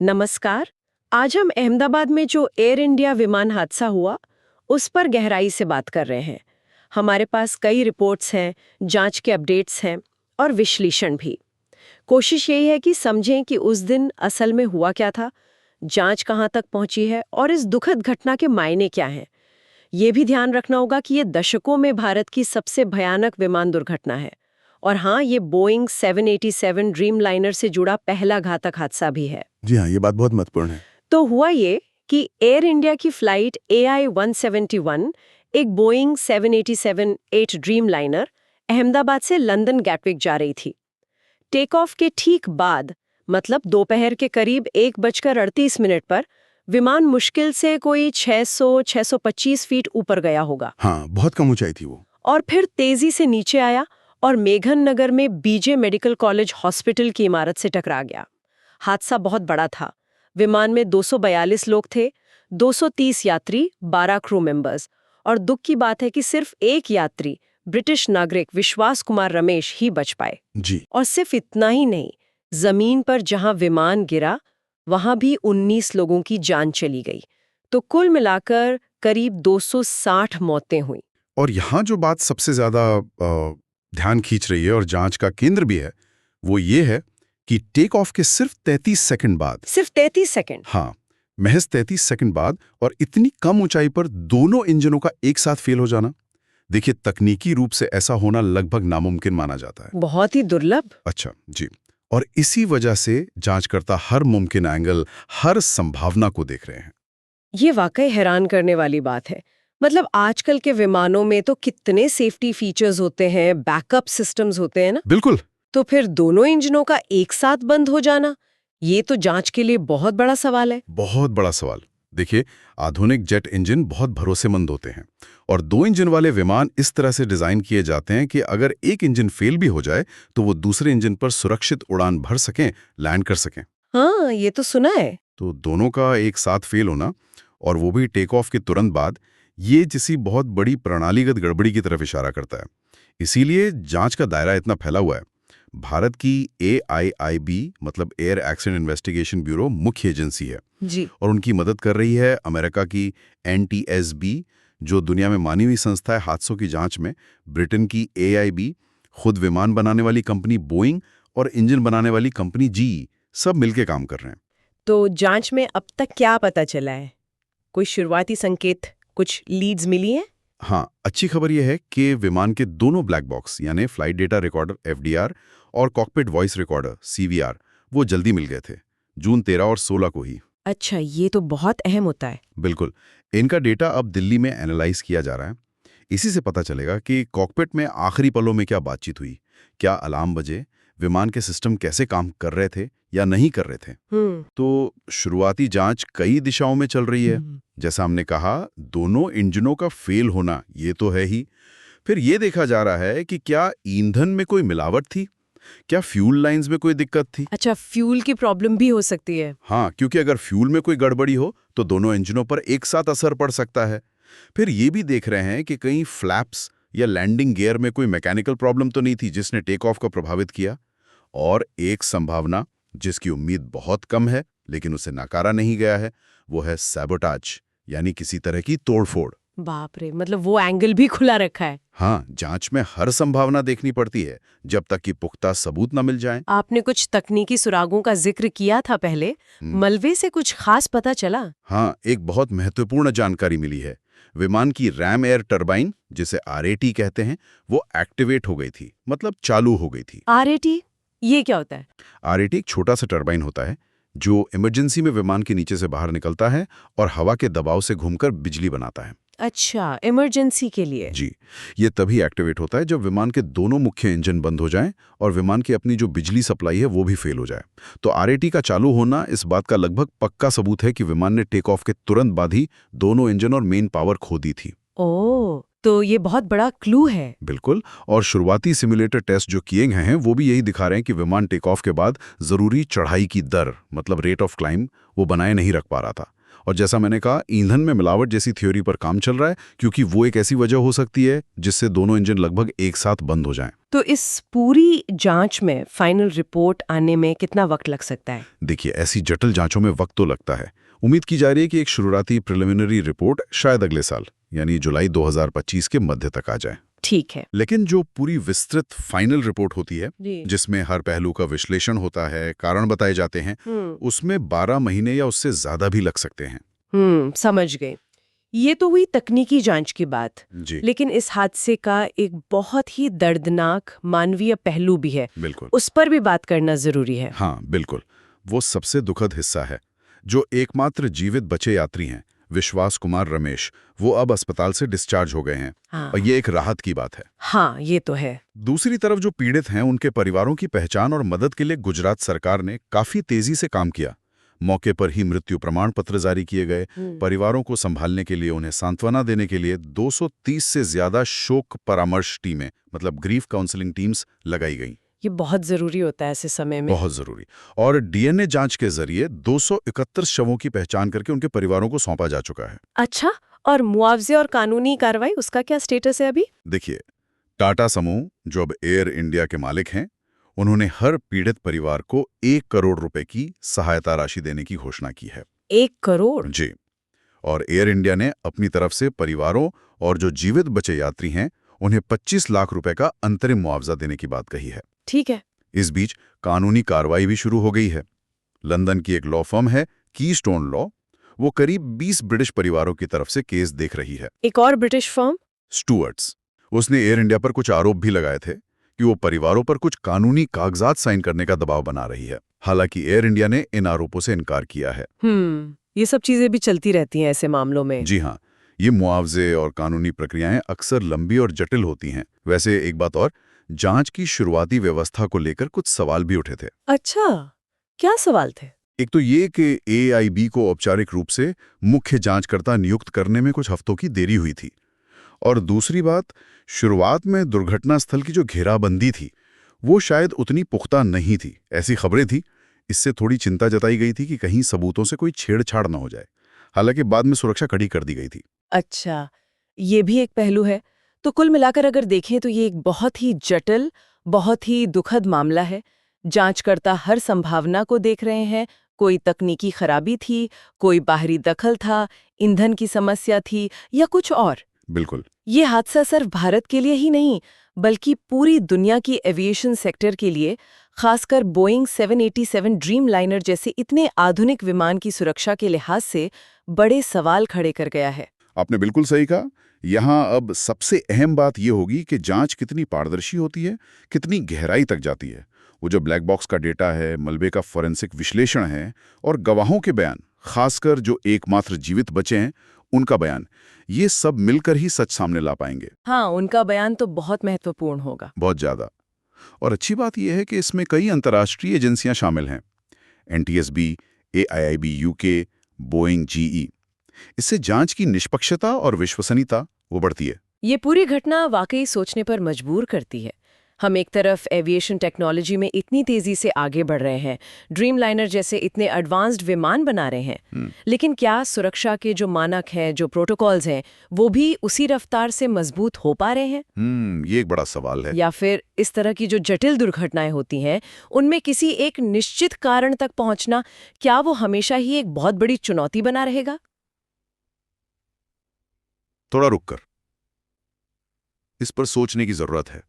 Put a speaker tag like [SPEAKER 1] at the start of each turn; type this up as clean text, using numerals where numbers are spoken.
[SPEAKER 1] नमस्कार। आज हम अहमदाबाद में जो एयर इंडिया विमान हादसा हुआ उस पर गहराई से बात कर रहे हैं। हमारे पास कई रिपोर्ट्स हैं, जांच के अपडेट्स हैं और विश्लेषण भी। कोशिश यही है कि समझें कि उस दिन असल में हुआ क्या था, जांच कहां तक पहुंची है और इस दुखद घटना के मायने क्या हैं। ये भी ध्यान रखना होगा कि ये दशकों में भारत की सबसे भयानक विमान दुर्घटना है। और हाँ, ये बोइंग 787 ड्रीमलाइनर से जुड़ा पहला घातक हादसा भी है।
[SPEAKER 2] जी हाँ, ये बात बहुत महत्वपूर्ण है।
[SPEAKER 1] तो हुआ ये कि एयर इंडिया की फ्लाइट AI-171, एक बोइंग 787-8 ड्रीमलाइनर, अहमदाबाद से लंदन गैटविक जा रही थी। टेक ऑफ के ठीक बाद, मतलब दोपहर के करीब 1:38 पर, विमान मुश्किल से कोई 600-625 फीट ऊपर गया होगा।
[SPEAKER 2] हाँ, बहुत कम ऊंचाई थी वो।
[SPEAKER 1] और फिर तेजी से नीचे आया और मेघन नगर में बीजे मेडिकल कॉलेज हॉस्पिटल की इमारत से टकरा गया। हादसा बहुत बड़ा था। विमान में 242 लोग थे, 230 यात्री, 12 क्रू मेंबर्स। और दुख की बात है कि सिर्फ एक यात्री, ब्रिटिश नागरिक विश्वास कुमार रमेश ही बच पाए।
[SPEAKER 2] जी।
[SPEAKER 1] और सिर्फ इतना ही नहीं, जमीन पर जहां विमान गिरा वहां भी 19 लोगों की जान चली गई। तो कुल मिलाकर करीब 260 मौतें हुई।
[SPEAKER 2] और यहाँ जो बात सबसे ज्यादा ध्यान खींच रही है और जांच का केंद्र भी है, वो ये है कि टेक ऑफ के सिर्फ 33 सेकंड बाद,
[SPEAKER 1] सिर्फ 33 सेकंड?
[SPEAKER 2] हाँ, महज 33 सेकंड बाद और इतनी कम ऊंचाई पर दोनों इंजनों का एक साथ फेल हो जाना। देखिए, तकनीकी रूप से ऐसा होना लगभग नामुमकिन माना जाता है।
[SPEAKER 1] बहुत ही दुर्लभ।
[SPEAKER 2] अच्छा जी। और इसी वजह से जांचकर्ता हर मुमकिन एंगल, हर संभावना को देख रहे हैं।
[SPEAKER 1] ये वाकई हैरान करने वाली बात है। मतलब आजकल के विमानों में तो कितने सेफ्टी फीचर्स होते हैं, बैकअप सिस्टम्स होते हैं ना।
[SPEAKER 2] बिल्कुल।
[SPEAKER 1] तो फिर दोनों इंजनों का एक साथ बंद हो जाना, ये तो जांच के लिए बहुत बड़ा सवाल है।
[SPEAKER 2] बहुत बड़ा सवाल। देखिए, आधुनिक जेट इंजन बहुत भरोसेमंद होते हैं और दो इंजन वाले विमान इस तरह से डिजाइन किए जाते हैं कि अगर एक इंजन फेल भी हो जाए तो वो दूसरे इंजन पर सुरक्षित उड़ान भर सकें, लैंड कर सकें।
[SPEAKER 1] हाँ, ये तो सुना है।
[SPEAKER 2] तो दोनों का एक साथ फेल होना, और वो भी टेक ऑफ के तुरंत बाद, ये किसी बहुत बड़ी प्रणालीगत गड़बड़ी की तरफ इशारा करता है। इसीलिए जांच का दायरा इतना फैला हुआ है। भारत की AIIB मतलब एयर एक्सीडेंट इन्वेस्टिगेशन ब्यूरो मुख्य एजेंसी है
[SPEAKER 1] जी।
[SPEAKER 2] और उनकी मदद कर रही है अमेरिका की NTSB, जो दुनिया में मानी हुई संस्था है हादसों की जांच में, ब्रिटेन की AIB, खुद विमान बनाने वाली कंपनी बोइंग और इंजन बनाने वाली कंपनी GE, सब मिलके काम कर रहे हैं।
[SPEAKER 1] तो जांच में अब तक क्या पता चला है? कोई शुरुआती संकेत, कुछ लीड्स मिली हैं?
[SPEAKER 2] हाँ, अच्छी खबर यह है कि विमान के दोनों ब्लैक बॉक्स यानी फ्लाइट डेटा रिकॉर्डर FDR और कॉकपिट वॉइस रिकॉर्डर CVR वो जल्दी मिल गए थे, जून 13 और 16 को ही।
[SPEAKER 1] अच्छा, ये तो बहुत अहम होता है।
[SPEAKER 2] बिल्कुल। इनका डेटा अब दिल्ली में एनालाइज किया जा रहा है। इसी से पता चलेगा कि कॉकपिट में आखिरी पलों में क्या बातचीत हुई, क्या अलार्म बजे, विमान के सिस्टम कैसे काम कर रहे थे या नहीं कर रहे थे। तो शुरुआती जांच कई दिशाओं में चल रही है। जैसा हमने कहा, दोनों इंजनों का फेल होना ये तो है ही। फिर ये देखा जा रहा है कि क्या ईंधन में कोई मिलावट थी, क्या फ्यूल लाइंस में कोई दिक्कत थी।
[SPEAKER 1] अच्छा, फ्यूल की प्रॉब्लम भी हो सकती है।
[SPEAKER 2] हाँ, क्योंकि अगर फ्यूल में कोई गड़बड़ी हो तो दोनों इंजनों पर एक साथ असर पड़ सकता है। फिर ये भी देख रहे हैं कि कहीं फ्लैप्स या लैंडिंग गियर में कोई मैकेनिकल प्रॉब्लम तो नहीं थी जिसने टेक ऑफ को प्रभावित किया। और एक संभावना जिसकी उम्मीद बहुत कम है लेकिन उसे नकारा नहीं गया है, वो है सैबोटाज, यानी किसी तरह की तोड़फोड़।
[SPEAKER 1] बाप रे, मतलब वो एंगल भी खुला रखा है।
[SPEAKER 2] हाँ, जांच में हर संभावना देखनी पड़ती है जब तक कि पुख्ता सबूत न मिल जाएं।
[SPEAKER 1] आपने कुछ तकनीकी सुरागों का जिक्र किया था पहले, मलबे से कुछ खास पता चला?
[SPEAKER 2] हाँ, एक बहुत महत्वपूर्ण जानकारी मिली है। विमान की रैम एयर टरबाइन, जिसे RAT कहते हैं, वो एक्टिवेट हो गई थी, मतलब चालू हो गई थी।
[SPEAKER 1] RAT ये क्या होता है?
[SPEAKER 2] RAT एक छोटा सा टरबाइन होता है जो इमरजेंसी में विमान के नीचे से बाहर निकलता है और हवा के दबाव से घूमकर बिजली बनाता है।
[SPEAKER 1] अच्छा, इमरजेंसी के लिए।
[SPEAKER 2] जी, ये तभी एक्टिवेट होता है जब विमान के दोनों मुख्य इंजन बंद हो जाएं और विमान की अपनी जो बिजली सप्लाई है वो भी फेल हो जाए। तो RAT का चालू होना इस बात का लगभग पक्का सबूत है कि विमान ने टेक ऑफ के तुरंत बाद ही दोनों इंजन और मेन पावर खो दी थी।
[SPEAKER 1] ओह, तो ये बहुत बड़ा क्लू है।
[SPEAKER 2] बिल्कुल। और शुरुआती सिमुलेटर टेस्ट जो किए गए हैं वो भी यही दिखा रहे हैं कि विमान टेक ऑफ के बाद जरूरी चढ़ाई की दर, मतलब रेट ऑफ क्लाइंब, वो बनाए नहीं रख पा रहा था। और जैसा मैंने कहा, ईंधन में मिलावट जैसी थ्योरी पर काम चल रहा है, क्योंकि वो एक ऐसी वजह हो सकती है जिससे दोनों इंजन लगभग एक साथ बंद हो जाएं।
[SPEAKER 1] तो इस पूरी जांच में फाइनल रिपोर्ट आने में कितना वक्त लग सकता है?
[SPEAKER 2] देखिए, ऐसी जटिल जांचों में वक्त तो लगता है। उम्मीद की जा रही है कि एक शुरुआती प्रिलिमिनरी रिपोर्ट शायद अगले साल यानी जुलाई 2025 के मध्य तक आ जाए।
[SPEAKER 1] ठीक है।
[SPEAKER 2] लेकिन जो पूरी विस्तृत फाइनल रिपोर्ट होती है,
[SPEAKER 1] जी।
[SPEAKER 2] जिसमें हर पहलू का विश्लेषण होता है, कारण बताए जाते हैं, उसमें 12 महीने या उससे ज्यादा भी लग सकते हैं।
[SPEAKER 1] समझ गए। ये तो हुई तकनीकी जांच की बात।
[SPEAKER 2] जी
[SPEAKER 1] लेकिन इस हादसे का एक बहुत ही दर्दनाक मानवीय पहलू भी है।
[SPEAKER 2] बिल्कुल।
[SPEAKER 1] उस पर भी बात करना जरूरी है।
[SPEAKER 2] हाँ बिल्कुल, वो सबसे दुखद हिस्सा है। जो एकमात्र जीवित बचे यात्री हैं, विश्वास कुमार रमेश, वो अब अस्पताल से डिस्चार्ज हो गए हैं।
[SPEAKER 1] हाँ।
[SPEAKER 2] और ये एक राहत की बात है।
[SPEAKER 1] हाँ, ये तो है।
[SPEAKER 2] दूसरी तरफ जो पीड़ित हैं, उनके परिवारों की पहचान और मदद के लिए गुजरात सरकार ने काफी तेजी से काम किया। मौके पर ही मृत्यु प्रमाण पत्र जारी किए गए। परिवारों को संभालने के लिए, उन्हें सांत्वना देने के लिए 230 से ज्यादा शोक परामर्श टीमें, मतलब ग्रीफ काउंसलिंग टीम्स लगाई गईं।
[SPEAKER 1] ये बहुत जरूरी होता है ऐसे समय में।
[SPEAKER 2] बहुत जरूरी। और डीएनए जांच के जरिए 231 शवों की पहचान करके उनके परिवारों को सौंपा जा चुका है।
[SPEAKER 1] अच्छा, और मुआवजे और कानूनी कार्रवाई, उसका क्या स्टेटस है अभी?
[SPEAKER 2] देखिए, टाटा समूह, जो अब एयर इंडिया के मालिक हैं, उन्होंने हर पीड़ित परिवार को 1 करोड़ रुपए की सहायता राशि देने की घोषणा की है।
[SPEAKER 1] 1 करोड़?
[SPEAKER 2] जी। और एयर इंडिया ने अपनी तरफ से परिवारों और जो जीवित बचे यात्री हैं, उन्हें 25 लाख रुपए का अंतरिम मुआवजा देने की बात कही है।
[SPEAKER 1] ठीक है।
[SPEAKER 2] इस बीच कानूनी कार्रवाई भी शुरू हो गई है। लंदन की एक लॉ फर्म है कीस्टोन लॉ, वो करीब 20 ब्रिटिश परिवारों की तरफ से केस देख रही है।
[SPEAKER 1] एक और ब्रिटिश फर्म?
[SPEAKER 2] स्टुअर्ट्स। उसने एयर इंडिया पर कुछ आरोप भी लगाए थे कि वो परिवारों पर कुछ कानूनी कागजात साइन करने का दबाव बना रही है। हालांकि एयर इंडिया ने इन आरोपों से इनकार किया है।
[SPEAKER 1] ये सब चीजें भी चलती रहती हैं ऐसे मामलों में।
[SPEAKER 2] जी हाँ, ये मुआवजे और कानूनी प्रक्रियाएं अक्सर लंबी और जटिल होती हैं। वैसे एक बात और, जांच की शुरुआती व्यवस्था को लेकर कुछ सवाल भी उठे थे।
[SPEAKER 1] अच्छा, क्या सवाल थे?
[SPEAKER 2] एक तो ये कि AIB को औपचारिक रूप से मुख्य जांचकर्ता नियुक्त करने में कुछ हफ्तों की देरी हुई थी। और दूसरी बात, शुरुआत में दुर्घटना स्थल की जो घेराबंदी थी, वो शायद उतनी पुख्ता नहीं थी। ऐसी खबरें थी। इससे थोड़ी चिंता जताई गई थी कि कहीं सबूतों से कोई छेड़छाड़ न हो जाए। हालांकि बाद में सुरक्षा कड़ी कर दी गई थी।
[SPEAKER 1] अच्छा, ये भी एक पहलू है। तो कुल मिलाकर अगर देखें तो ये एक बहुत ही जटिल, बहुत ही दुखद मामला है। जांचकर्ता हर संभावना को देख रहे हैं। कोई तकनीकी खराबी थी, कोई बाहरी दखल था, ईंधन की समस्या थी या कुछ और।
[SPEAKER 2] बिल्कुल।
[SPEAKER 1] ये हादसा सिर्फ भारत के लिए ही नहीं, बल्कि पूरी दुनिया की एविएशन सेक्टर के लिए, खासकर बोइंग 787 ड्रीम लाइनर जैसे इतने आधुनिक विमान की सुरक्षा के लिहाज से बड़े सवाल खड़े कर गया है।
[SPEAKER 2] आपने बिल्कुल सही कहा। यहाँ अब सबसे अहम बात यह होगी कि जांच कितनी पारदर्शी होती है, कितनी गहराई तक जाती है। वो जो ब्लैक बॉक्स का डेटा है, मलबे का फॉरेंसिक विश्लेषण है और गवाहों के बयान, खासकर जो एकमात्र जीवित बचे हैं, उनका बयान, ये सब मिलकर ही सच सामने ला पाएंगे।
[SPEAKER 1] हाँ, उनका बयान तो बहुत महत्वपूर्ण होगा।
[SPEAKER 2] बहुत ज्यादा। और अच्छी बात यह है कि इसमें कई अंतर्राष्ट्रीय एजेंसियां शामिल हैं। NTSB, AIIB UK, Boeing GE। इससे जांच की निष्पक्षता और विश्वसनीयता वो बढ़ती है।
[SPEAKER 1] ये पूरी घटना वाकई सोचने पर मजबूर करती है। हम एक तरफ एविएशन टेक्नोलॉजी में इतनी तेजी से आगे बढ़ रहे हैं, ड्रीम लाइनर जैसे इतने एडवांस्ड विमान बना रहे हैं, लेकिन क्या सुरक्षा के जो मानक हैं, जो प्रोटोकॉल्स हैं, वो भी उसी रफ्तार से मजबूत हो पा रहे हैं?
[SPEAKER 2] ये एक बड़ा सवाल है।
[SPEAKER 1] या फिर इस तरह की जो जटिल दुर्घटनाएं होती हैं, उनमें किसी एक निश्चित कारण तक पहुंचना, क्या वो हमेशा ही एक बहुत बड़ी चुनौती बना रहेगा?
[SPEAKER 2] थोड़ा रुक कर इस पर सोचने की जरूरत है।